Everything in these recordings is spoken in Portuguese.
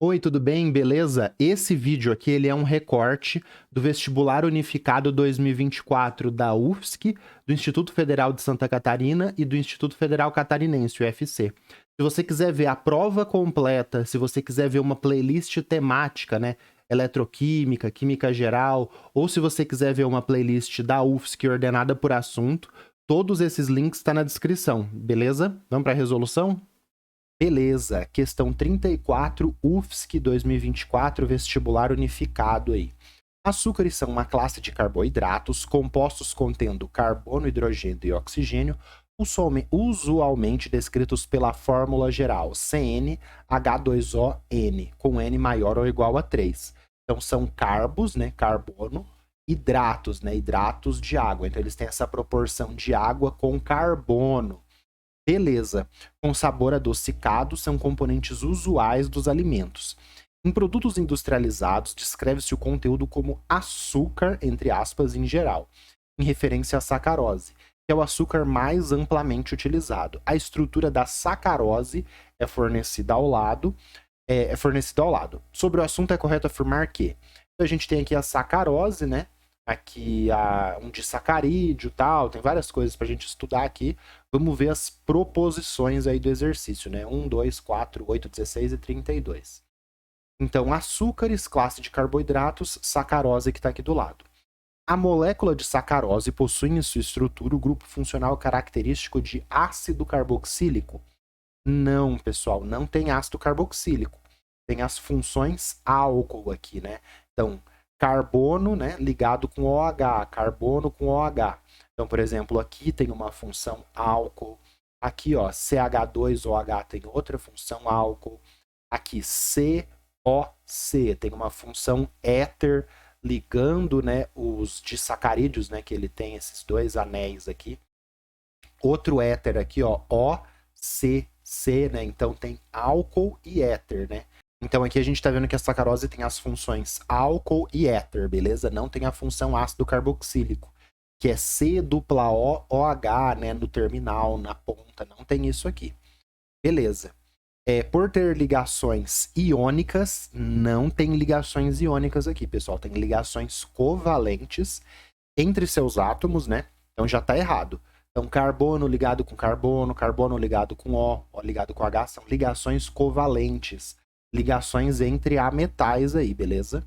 Oi, tudo bem? Beleza? Esse vídeo aqui ele é um recorte do Vestibular Unificado 2024 da UFSC, do Instituto Federal de Santa Catarina e do Instituto Federal Catarinense, UFC. Se você quiser ver a prova completa, se você quiser ver uma playlist temática, né? Eletroquímica, Química Geral, ou se você quiser ver uma playlist da UFSC ordenada por assunto, todos esses links estão na descrição, beleza? Vamos para a resolução? Beleza, questão 34, UFSC 2024, vestibular unificado aí. Açúcares são uma classe de carboidratos compostos contendo carbono, hidrogênio e oxigênio, usualmente descritos pela fórmula geral CnH2ON, com N maior ou igual a 3. Então são carbos, né, carbono, hidratos, né, hidratos de água. Então eles têm essa proporção de água com carbono. Beleza. Com sabor adocicado, são componentes usuais dos alimentos. Em produtos industrializados, descreve-se o conteúdo como açúcar, entre aspas, em geral, em referência à sacarose, que é o açúcar mais amplamente utilizado. A estrutura da sacarose é fornecida ao lado. Sobre o assunto, é correto afirmar que a gente tem aqui a sacarose, né? Aqui um disacarídeo e tal, tem várias coisas para a gente estudar aqui. Vamos ver as proposições aí do exercício, né? 1, 2, 4, 8, 16 e 32. Então, açúcares, classe de carboidratos, sacarose que está aqui do lado. A molécula de sacarose possui em sua estrutura o grupo funcional característico de ácido carboxílico? Não, pessoal, não tem ácido carboxílico. Tem as funções álcool aqui, né? Então, carbono, né, ligado com OH, carbono com OH. Então, por exemplo, aqui tem uma função álcool. Aqui, ó, CH2OH tem outra função álcool. Aqui, COC tem uma função éter ligando, né, os disacarídeos, né, que ele tem esses dois anéis aqui. Outro éter aqui, ó, OCC, né? Então tem álcool e éter, né? Então aqui a gente tá vendo que a sacarose tem as funções álcool e éter, beleza? Não tem a função ácido carboxílico, que é COOH, né, no terminal, na ponta. Não tem isso aqui. Beleza. Por ter ligações iônicas, não tem ligações iônicas aqui, pessoal. Tem ligações covalentes entre seus átomos, né? Então já tá errado. Então, carbono ligado com carbono, carbono ligado com O ligado com H, são ligações covalentes. Ligações entre ametais aí, beleza?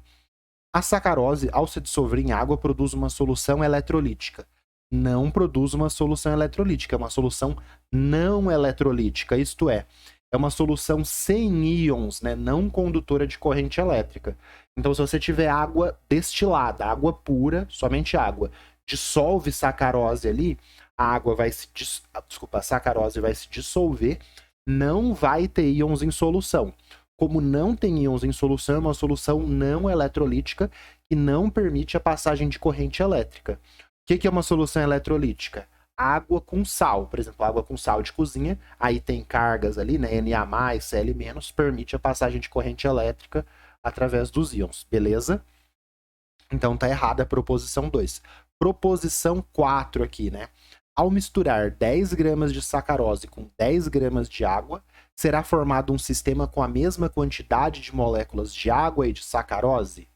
A sacarose, ao se dissolver em água, produz uma solução eletrolítica. Não produz uma solução eletrolítica, é uma solução não eletrolítica, isto é uma solução sem íons, né, não condutora de corrente elétrica. Então, se você tiver água destilada, água pura, somente água, dissolve sacarose ali, a sacarose vai se dissolver, não vai ter íons em solução. Como não tem íons em solução, é uma solução não eletrolítica que não permite a passagem de corrente elétrica. O que é uma solução eletrolítica? Água com sal, por exemplo, água com sal de cozinha, aí tem cargas ali, né, Na+, Cl-, permite a passagem de corrente elétrica através dos íons, beleza? Então tá errada a proposição 2. Proposição 4 aqui, né? Ao misturar 10 gramas de sacarose com 10 gramas de água, será formado um sistema com a mesma quantidade de moléculas de água e de sacarose?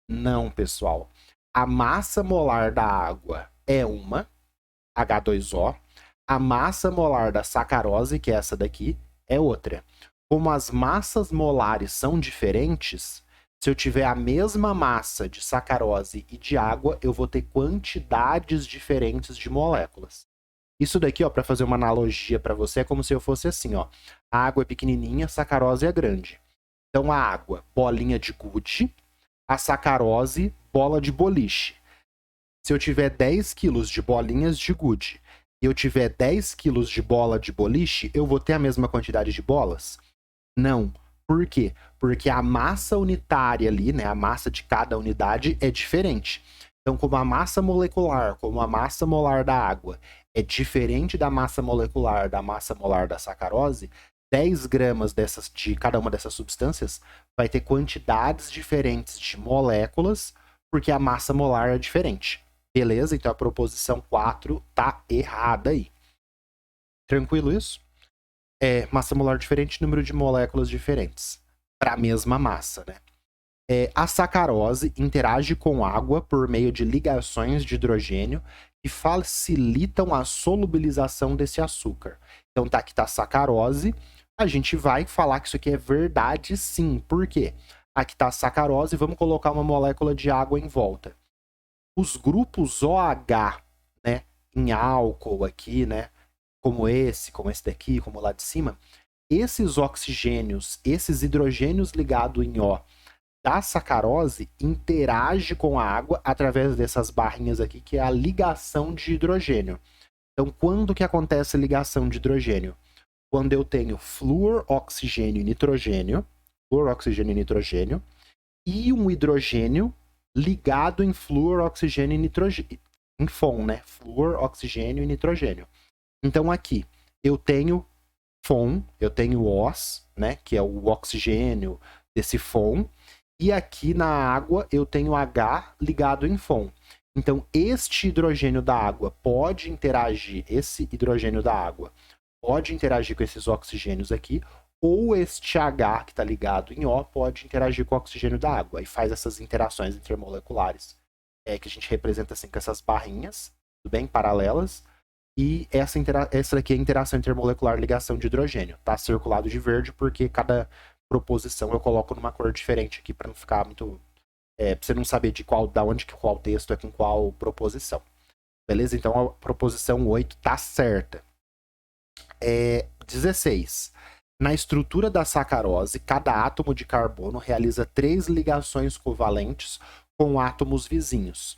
Não, pessoal. A massa molar da água é uma, H2O. A massa molar da sacarose, que é essa daqui, é outra. Como as massas molares são diferentes, se eu tiver a mesma massa de sacarose e de água, eu vou ter quantidades diferentes de moléculas. Isso daqui, ó, para fazer uma analogia para você, é como se eu fosse assim, ó. A água é pequenininha, a sacarose é grande. Então a água, bolinha de gude, a sacarose, bola de boliche. Se eu tiver 10 quilos de bolinhas de gude e eu tiver 10 quilos de bola de boliche, eu vou ter a mesma quantidade de bolas? Não. Por quê? Porque a massa unitária ali, né, a massa de cada unidade é diferente. Então, como a massa molecular, como a massa molar da água é diferente da massa molecular da sacarose, 10 gramas de cada uma dessas substâncias vai ter quantidades diferentes de moléculas, porque a massa molar é diferente. Beleza? Então a proposição 4 tá errada aí. Tranquilo isso? Massa molar diferente, número de moléculas diferentes. para a mesma massa, né? A sacarose interage com água por meio de ligações de hidrogênio que facilitam a solubilização desse açúcar. Então tá aqui tá a sacarose, a gente vai falar que isso aqui é verdade sim. Por quê? Aqui tá a sacarose, vamos colocar uma molécula de água em volta. Os grupos OH, né, em álcool aqui, né, como esse daqui, como lá de cima, esses oxigênios, esses hidrogênios ligados em O da sacarose interage com a água através dessas barrinhas aqui, que é a ligação de hidrogênio. Então, quando que acontece a ligação de hidrogênio? Quando eu tenho flúor, oxigênio e nitrogênio, e um hidrogênio ligado em flúor, oxigênio e nitrogênio, em FON, né? Flúor, oxigênio e nitrogênio. Então aqui eu tenho FON, eu tenho OS, né? Que é o oxigênio desse FON, e aqui na água eu tenho H ligado em FON. Então este hidrogênio da água pode interagir, esse hidrogênio da água pode interagir com esses oxigênios aqui, ou este H que está ligado em O pode interagir com o oxigênio da água e faz essas interações intermoleculares que a gente representa assim com essas barrinhas, tudo bem, paralelas, e essa daqui é a interação intermolecular ligação de hidrogênio, tá circulado de verde porque cada proposição eu coloco numa cor diferente aqui para não ficar muito pra você não saber da onde que qual texto é com qual proposição. Beleza? Então a proposição 8 tá certa. 16. Na estrutura da sacarose, cada átomo de carbono realiza 3 ligações covalentes com átomos vizinhos.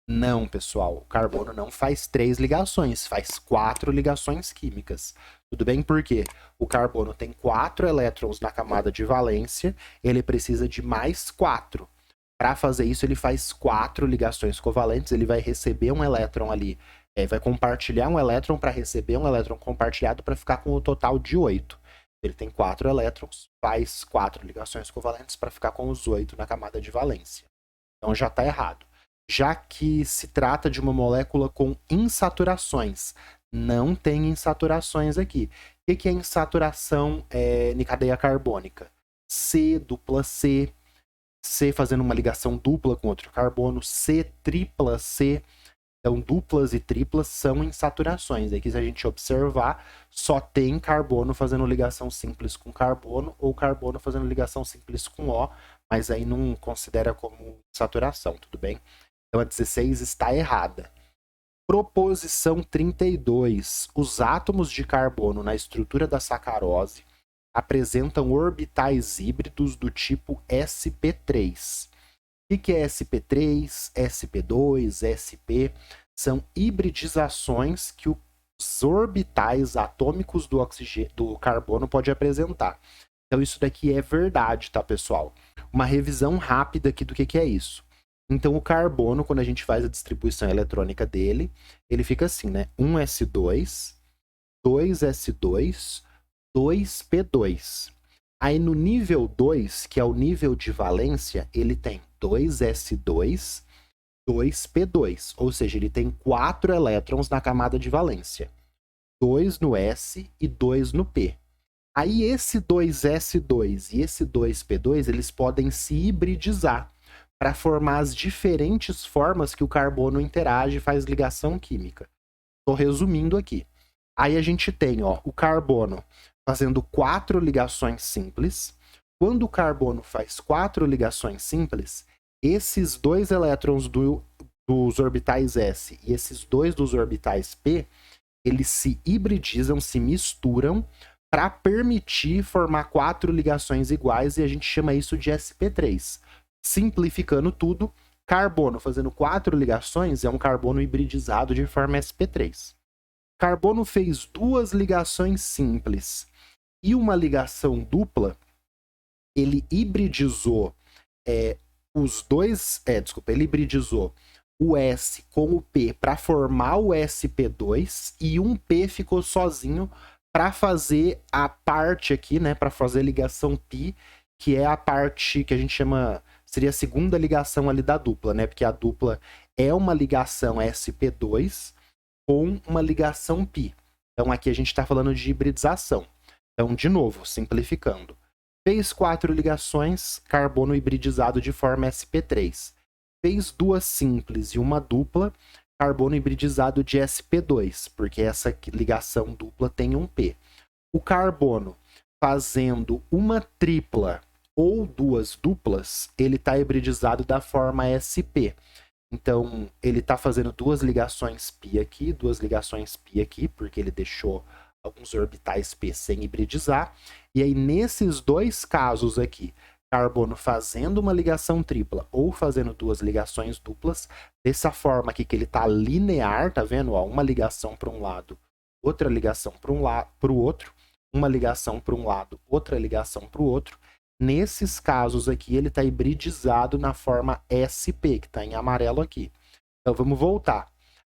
Não, pessoal, o carbono não faz 3 ligações, faz 4 ligações químicas. Tudo bem? Porque o carbono tem 4 elétrons na camada de valência, ele precisa de mais 4. Para fazer isso, ele faz 4 ligações covalentes, ele vai receber um elétron ali, vai compartilhar um elétron para receber um elétron compartilhado para ficar com o total de 8. Ele tem 4 elétrons, faz 4 ligações covalentes para ficar com os 8 na camada de valência. Então já está errado. Já que se trata de uma molécula com insaturações, não tem insaturações aqui. O que é insaturação em cadeia carbônica? C, dupla C, C fazendo uma ligação dupla com outro carbono, C, tripla C. Então, duplas e triplas são insaturações. Aqui, se a gente observar, só tem carbono fazendo ligação simples com carbono ou carbono fazendo ligação simples com O, mas aí não considera como saturação, tudo bem? Então, a 16 está errada. Proposição 32. Os átomos de carbono na estrutura da sacarose apresentam orbitais híbridos do tipo sp3. O que é sp3, sp2, sp? São hibridizações que os orbitais atômicos do carbono pode apresentar. Então isso daqui é verdade, tá, pessoal? Uma revisão rápida aqui do que é isso. Então o carbono, quando a gente faz a distribuição eletrônica dele, ele fica assim, né? 1s2, 2s2, 2p2. Aí no nível 2, que é o nível de valência, ele tem 2s2, 2p2. Ou seja, ele tem 4 elétrons na camada de valência. 2 no S e 2 no P. Aí esse 2s2 e esse 2p2, eles podem se hibridizar para formar as diferentes formas que o carbono interage e faz ligação química. Estou resumindo aqui. Aí a gente tem o carbono fazendo 4 ligações simples. Quando o carbono faz 4 ligações simples, esses 2 elétrons dos orbitais S e esses 2 dos orbitais P, eles se hibridizam, se misturam para permitir formar 4 ligações iguais e a gente chama isso de sp3. Simplificando tudo, carbono fazendo 4 ligações é um carbono hibridizado de forma sp3. Carbono fez 2 ligações simples e uma ligação dupla, ele hibridizou ele hibridizou o S com o P para formar o sp2 e um P ficou sozinho para fazer a parte aqui, né, para fazer ligação pi, que é a parte que a gente chama, seria a segunda ligação ali da dupla, né, porque a dupla é uma ligação sp2 com uma ligação pi. Então aqui a gente está falando de hibridização. Então, de novo, simplificando. Fez 4 ligações, carbono hibridizado de forma sp3. Fez 2 simples e uma dupla, carbono hibridizado de sp2, porque essa ligação dupla tem um P. O carbono fazendo uma tripla ou 2 duplas, ele está hibridizado da forma sp. Então, ele está fazendo 2 ligações π aqui, 2 ligações π aqui, porque ele deixou alguns orbitais p sem hibridizar. E aí, nesses 2 casos aqui, carbono fazendo uma ligação tripla ou fazendo 2 ligações duplas, dessa forma aqui que ele está linear, tá vendo? Ó, uma ligação para um lado, outra ligação para o outro, uma ligação para um lado, outra ligação para o outro. Nesses casos aqui, ele está hibridizado na forma sp, que está em amarelo aqui. Então, vamos voltar.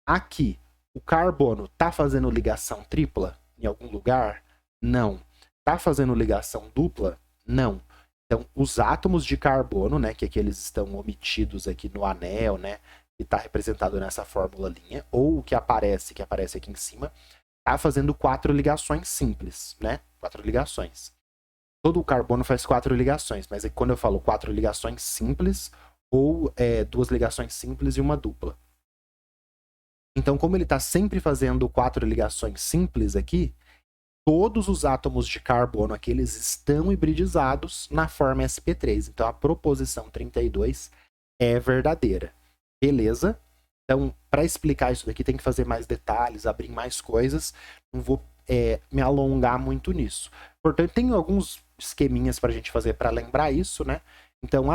Aqui, o carbono está fazendo ligação tripla em algum lugar? Não. Está fazendo ligação dupla? Não. Então, os átomos de carbono, né, que aqui eles estão omitidos aqui no anel, né, que está representado nessa fórmula-linha, ou o que aparece aqui em cima, está fazendo 4 ligações simples, né? 4 ligações. Todo o carbono faz 4 ligações, mas quando eu falo 4 ligações simples, ou 2 ligações simples e uma dupla. Então, como ele está sempre fazendo 4 ligações simples aqui, todos os átomos de carbono aqui, eles estão hibridizados na forma sp3. Então, a proposição 32 é verdadeira. Beleza? Então, para explicar isso daqui, tem que fazer mais detalhes, abrir mais coisas. Não vou me alongar muito nisso. Portanto, tem alguns esqueminhas para a gente fazer para lembrar isso, né? Então,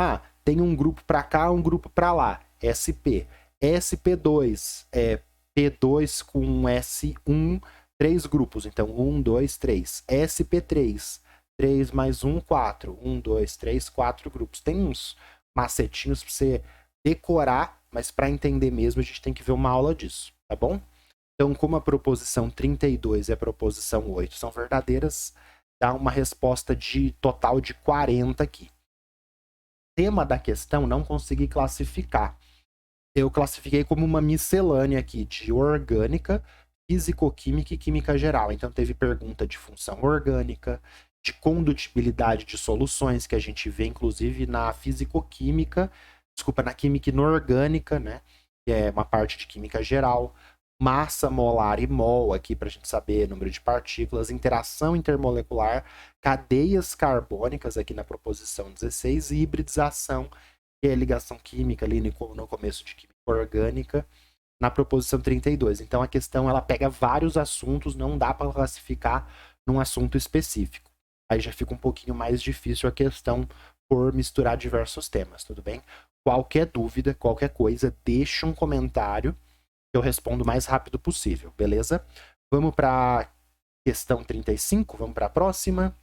tem um grupo para cá, um grupo para lá. SP. SP2 é P2 com S1, 3 grupos. Então, 1, 2, 3. SP3, 3 mais 1, 4. 1, 2, 3, 4 grupos. Tem uns macetinhos para você decorar, mas para entender mesmo, a gente tem que ver uma aula disso, tá bom? Então, como a proposição 32 e a proposição 8 são verdadeiras, dá uma resposta de total de 40 aqui. Tema da questão, não consegui classificar. Eu classifiquei como uma miscelânea aqui de orgânica, físico-química e química geral. Então, teve pergunta de função orgânica, de condutibilidade de soluções, que a gente vê, inclusive, na físico-química, na química inorgânica, né? Que é uma parte de química geral. Massa molar e mol, aqui para a gente saber número de partículas, interação intermolecular, cadeias carbônicas, aqui na proposição 16, e hibridização, que é ligação química ali no começo de química orgânica, na proposição 32. Então a questão ela pega vários assuntos, não dá para classificar num assunto específico. Aí já fica um pouquinho mais difícil a questão por misturar diversos temas, tudo bem? Qualquer dúvida, qualquer coisa, deixa um comentário que eu respondo o mais rápido possível, beleza? Vamos para a questão 35, vamos para a próxima.